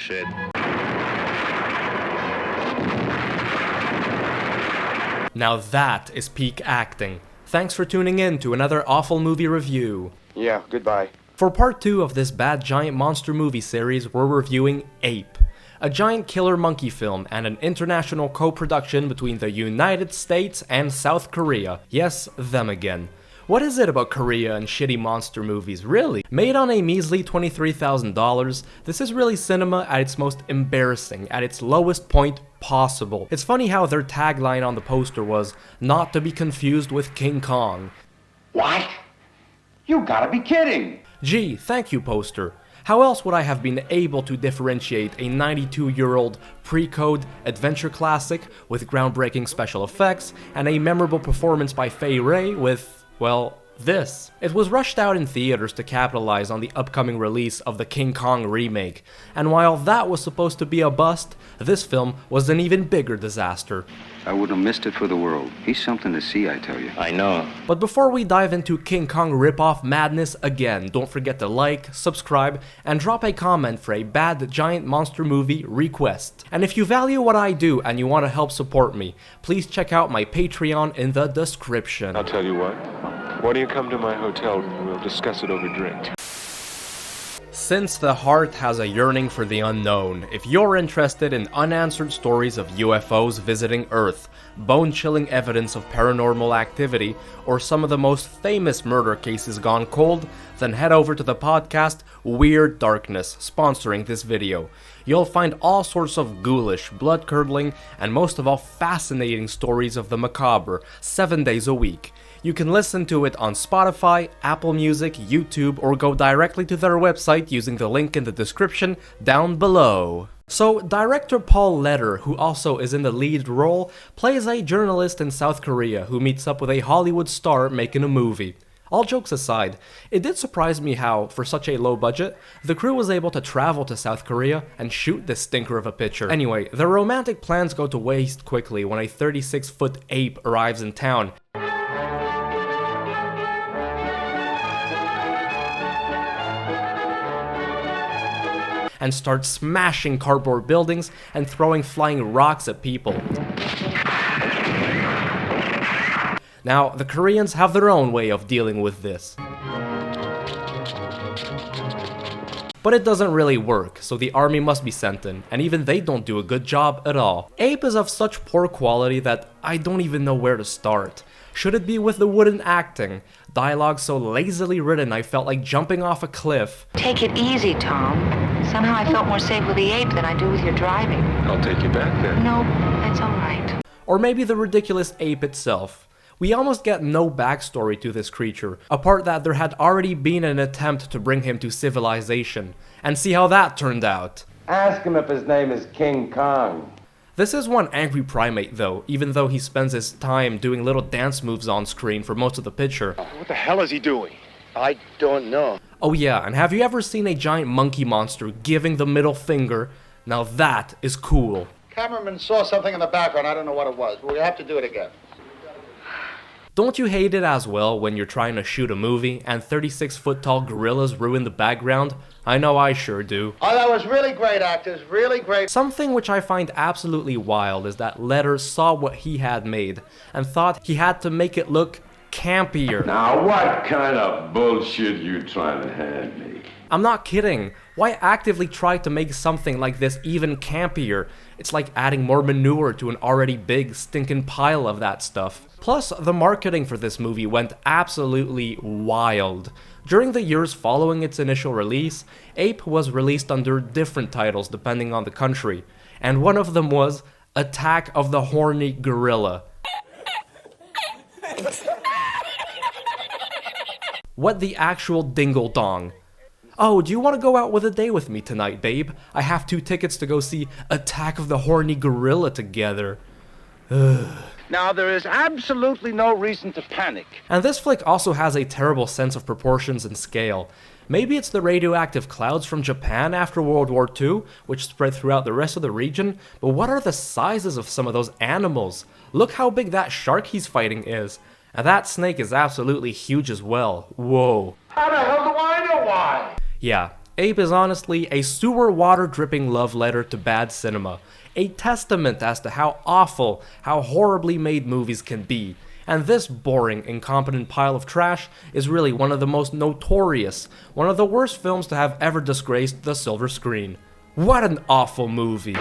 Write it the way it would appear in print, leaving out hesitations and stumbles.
bullshit. Now that is peak acting. Thanks for tuning in to another awful movie review. Yeah, goodbye. For part 2 of this bad giant monster movie series, we're reviewing Ape, a giant killer monkey film and an international co-production between the United States and South Korea. Yes, them again. What is it about Korea and shitty monster movies, really? Made on a measly $23,000, this is really cinema at its most embarrassing, at its lowest point possible. It's funny how their tagline on the poster was, "Not to be confused with King Kong." What? You gotta be kidding! Gee, thank you, poster. How else would I have been able to differentiate a 92-year-old pre-code adventure classic with groundbreaking special effects and a memorable performance by Fay Wray with, well, this? It was rushed out in theaters to capitalize on the upcoming release of the King Kong remake, and while that was supposed to be a bust, this film was an even bigger disaster. I wouldn't have missed it for the world. He's something to see, I tell you. I know. But before we dive into King Kong ripoff madness again, don't forget to like, subscribe, and drop a comment for a bad giant monster movie request. And if you value what I do and you want to help support me, please check out my Patreon in the description. I'll tell you what. Why don't you come to my hotel and we'll discuss it over drink? Since the heart has a yearning for the unknown, if you're interested in unanswered stories of UFOs visiting Earth, bone-chilling evidence of paranormal activity, or some of the most famous murder cases gone cold, then head over to the podcast Weird Darkness, sponsoring this video. You'll find all sorts of ghoulish, blood-curdling, and most of all fascinating stories of the macabre, 7 days a week. You can listen to it on Spotify, Apple Music, YouTube, or go directly to their website using the link in the description down below. So, director Paul Leder, who also is in the lead role, plays a journalist in South Korea who meets up with a Hollywood star making a movie. All jokes aside, it did surprise me how, for such a low budget, the crew was able to travel to South Korea and shoot this stinker of a picture. Anyway, their romantic plans go to waste quickly when a 36-foot ape arrives in town. And starts smashing cardboard buildings and throwing flying rocks at people. Now, the Koreans have their own way of dealing with this. But it doesn't really work, so the army must be sent in, and even they don't do a good job at all. Ape is of such poor quality that I don't even know where to start. Should it be with the wooden acting? Dialogue so lazily written I felt like jumping off a cliff. Take it easy, Tom. Somehow I felt more safe with the ape than I do with your driving. I'll take you back then. No, that's all right. Or maybe the ridiculous ape itself. We almost get no backstory to this creature, apart that there had already been an attempt to bring him to civilization. And see how that turned out. Ask him if his name is King Kong. This is one angry primate though, even though he spends his time doing little dance moves on screen for most of the picture. What the hell is he doing? I don't know. Oh yeah, and have you ever seen a giant monkey monster giving the middle finger? Now that is cool. Cameraman saw something in the background. I don't know what it was. We'll have to do it again. Don't you hate it as well when you're trying to shoot a movie and 36-foot tall gorillas ruin the background? I know I sure do. Oh, that was really great, actors. Really great. Something which I find absolutely wild is that Leder saw what he had made and thought he had to make it look campier. Now what kind of bullshit you trying to hand me? I'm not kidding. Why actively try to make something like this even campier? It's like adding more manure to an already big stinking pile of that stuff. Plus, the marketing for this movie went absolutely wild. During the years following its initial release, Ape was released under different titles depending on the country, and one of them was Attack of the Horny Gorilla. What the actual dingle-dong? Oh, do you want to go out with a day with me tonight, babe? I have 2 tickets to go see Attack of the Horny Gorilla together. Now, there is absolutely no reason to panic. And this flick also has a terrible sense of proportions and scale. Maybe it's the radioactive clouds from Japan after World War II, which spread throughout the rest of the region, but what are the sizes of some of those animals? Look how big that shark he's fighting is. And that snake is absolutely huge as well. Whoa. How the hell do I know why? Yeah, Ape is honestly a sewer water dripping love letter to bad cinema, a testament as to how awful, how horribly made movies can be, and this boring, incompetent pile of trash is really one of the most notorious, one of the worst films to have ever disgraced the silver screen. What an awful movie.